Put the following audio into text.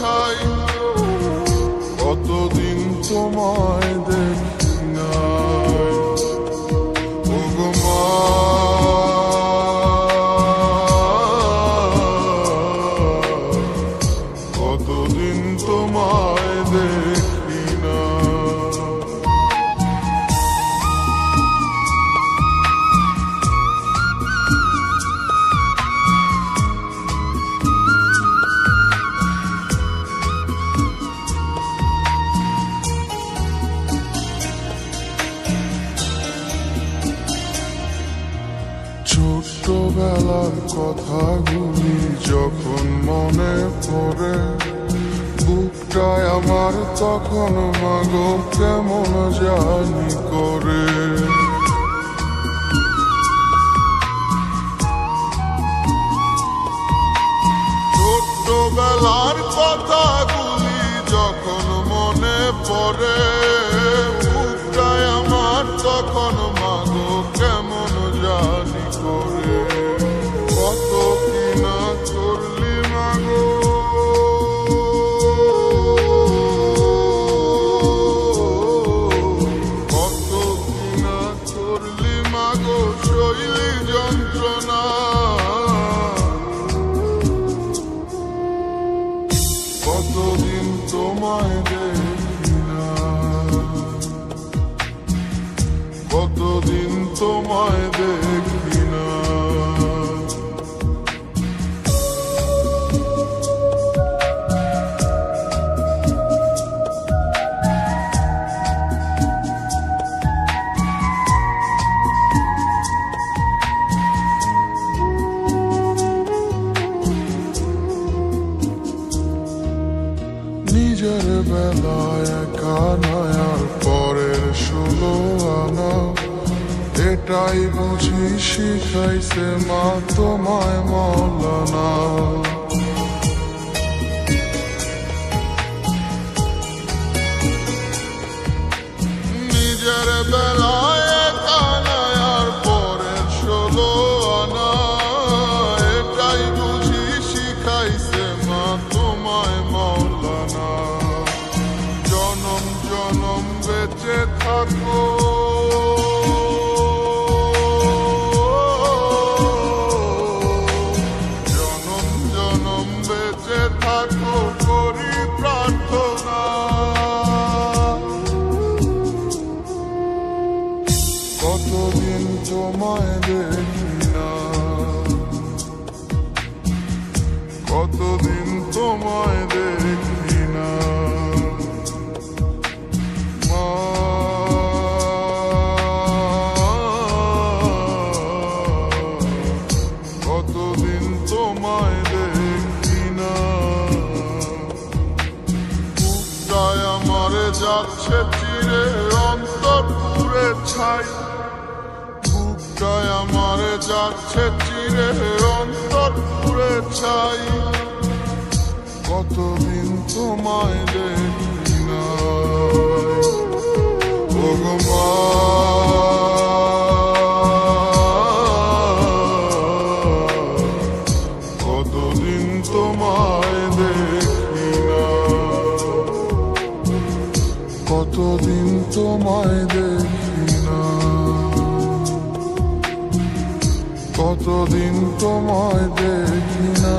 ছাই, কতদিন তোমায় দেখি না। ওগো মা, কতদিন তোমায় দেখি না। ছোট্টবেলার কথাগুলি যখন মনে পড়ে, বুকটায় আমার তখন মাগো কেমন জানি করে। ছোট্টবেলার কথাগুলি যখন মনে পড়ে, বুকটায় আমার তখন মাগো কেমন জানি করে। কত কিনা করলি মাগো, কত কিনা করলি মাগো শৈলী যন্ত্রণা। কতদিন তোমায় দেখি না, কতদিন তোমায় দেখি না। নিজের বেলায় একা নয় আর পরের 16 আনা, এটাই বুঝি শিখাইছে মা তোমায় মৌলানা। নিজের বেলায় একা নয় আর পরের 16 আনা, এটাই বুঝি শিখাইছে মা তোমায় মৌলানা। জনম জনম বেঁচে থাকো, জনম জনম বেঁচে থাকো করি প্রার্থনা। কতদিন তোমায় দেখি না, কতদিন তোমায় দেখি না। মা, কতদিন তোমায় দেখি না। বুকটায় আমারে যাচ্ছে চিরে অন্তর পুরে ছাই, বুকটায় আমারে যাচ্ছে চিরে অন্তর পুরে ছাই। কতদিন তোমায় দেখি না। ওগো মা, কতদিন তোমায় দেখি না, কতদিন তোমায় দেখি না, কতদিন তোমায় দেখি না।